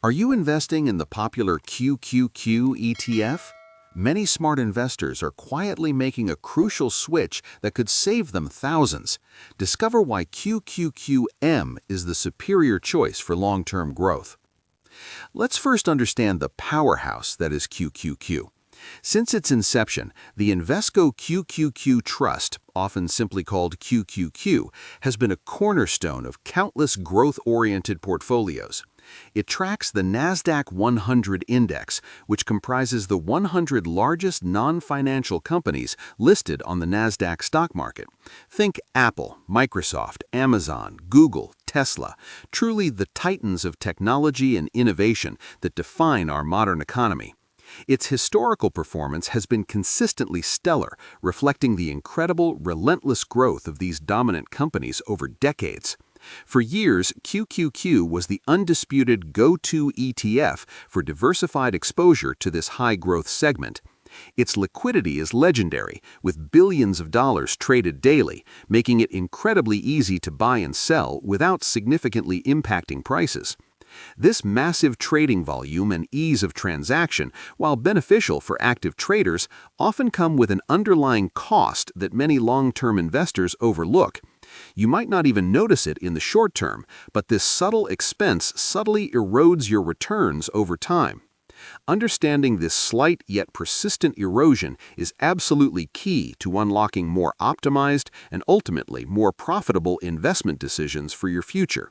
Are you investing in the popular QQQ ETF? Many smart investors are quietly making a crucial switch that could save them thousands. Discover why QQQM is the superior choice for long-term growth. Let's first understand the powerhouse that is QQQ. Since its inception, the Invesco QQQ Trust, often simply called QQQ, has been a cornerstone of countless growth-oriented portfolios. It tracks the Nasdaq 100 index, which comprises the 100 largest non-financial companies listed on the Nasdaq stock market. Think Apple, Microsoft, Amazon, Google, Tesla, truly the titans of technology and innovation that define our modern economy. Its historical performance has been consistently stellar, reflecting the incredible, relentless growth of these dominant companies over decades. For years, QQQ was the undisputed go-to ETF for diversified exposure to this high-growth segment. Its liquidity is legendary, with billions of dollars traded daily, making it incredibly easy to buy and sell without significantly impacting prices. This massive trading volume and ease of transaction, while beneficial for active traders, often come with an underlying cost that many long-term investors overlook. You might not even notice it in the short term, but this subtle expense subtly erodes your returns over time. Understanding this slight yet persistent erosion is absolutely key to unlocking more optimized and ultimately more profitable investment decisions for your future.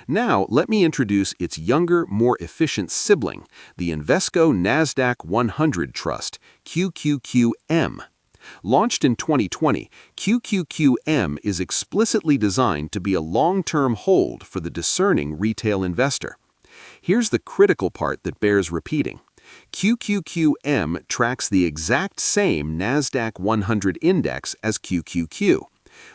Now, let me introduce its younger, more efficient sibling, the Invesco Nasdaq 100 Trust, QQQM. Launched in 2020, QQQM is explicitly designed to be a long-term hold for the discerning retail investor. Here's the critical part that bears repeating. QQQM tracks the exact same Nasdaq 100 index as QQQ.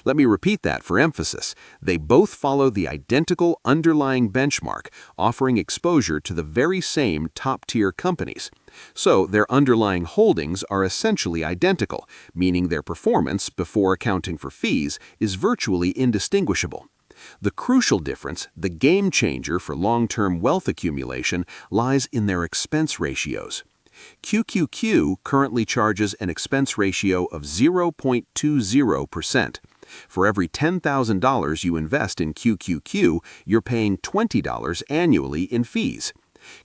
Let me repeat that for emphasis. They both follow the identical underlying benchmark, offering exposure to the very same top-tier companies. So their underlying holdings are essentially identical, meaning their performance, before accounting for fees, is virtually indistinguishable. The crucial difference, the game changer for long-term wealth accumulation, lies in their expense ratios. QQQ currently charges an expense ratio of 0.20%. For every $10,000 you invest in QQQ, you're paying $20 annually in fees.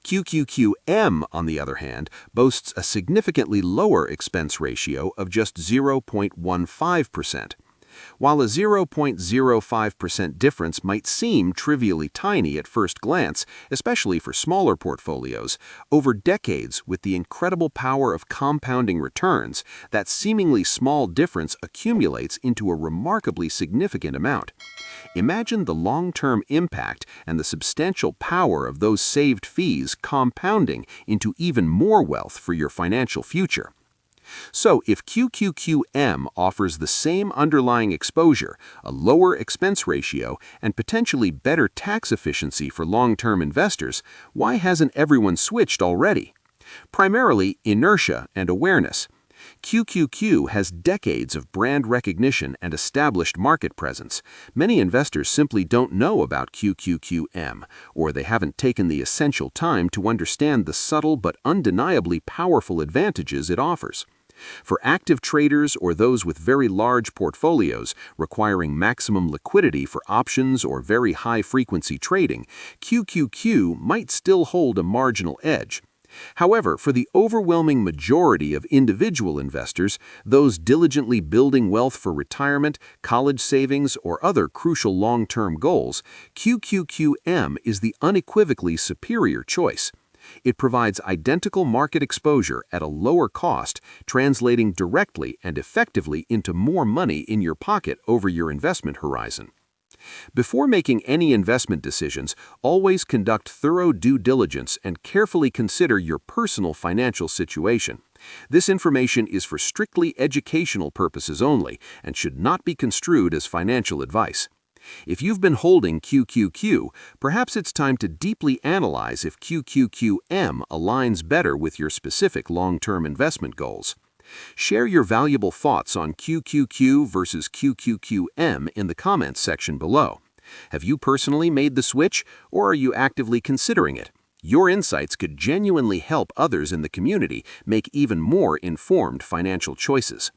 QQQM, on the other hand, boasts a significantly lower expense ratio of just 0.15%. While a 0.05% difference might seem trivially tiny at first glance, especially for smaller portfolios, over decades, with the incredible power of compounding returns, that seemingly small difference accumulates into a remarkably significant amount. Imagine the long-term impact and the substantial power of those saved fees compounding into even more wealth for your financial future. So, if QQQM offers the same underlying exposure, a lower expense ratio, and potentially better tax efficiency for long-term investors, why hasn't everyone switched already? Primarily, inertia and awareness. QQQ has decades of brand recognition and established market presence. Many investors simply don't know about QQQM, or they haven't taken the essential time to understand the subtle but undeniably powerful advantages it offers. For active traders or those with very large portfolios requiring maximum liquidity for options or very high-frequency trading, QQQ might still hold a marginal edge. However, for the overwhelming majority of individual investors, those diligently building wealth for retirement, college savings, or other crucial long-term goals, QQQM is the unequivocally superior choice. It provides identical market exposure at a lower cost, translating directly and effectively into more money in your pocket over your investment horizon. Before making any investment decisions, always conduct thorough due diligence and carefully consider your personal financial situation. This information is for strictly educational purposes only and should not be construed as financial advice. If you've been holding QQQ, perhaps it's time to deeply analyze if QQQM aligns better with your specific long-term investment goals. Share your valuable thoughts on QQQ versus QQQM in the comments section below. Have you personally made the switch, or are you actively considering it? Your insights could genuinely help others in the community make even more informed financial choices.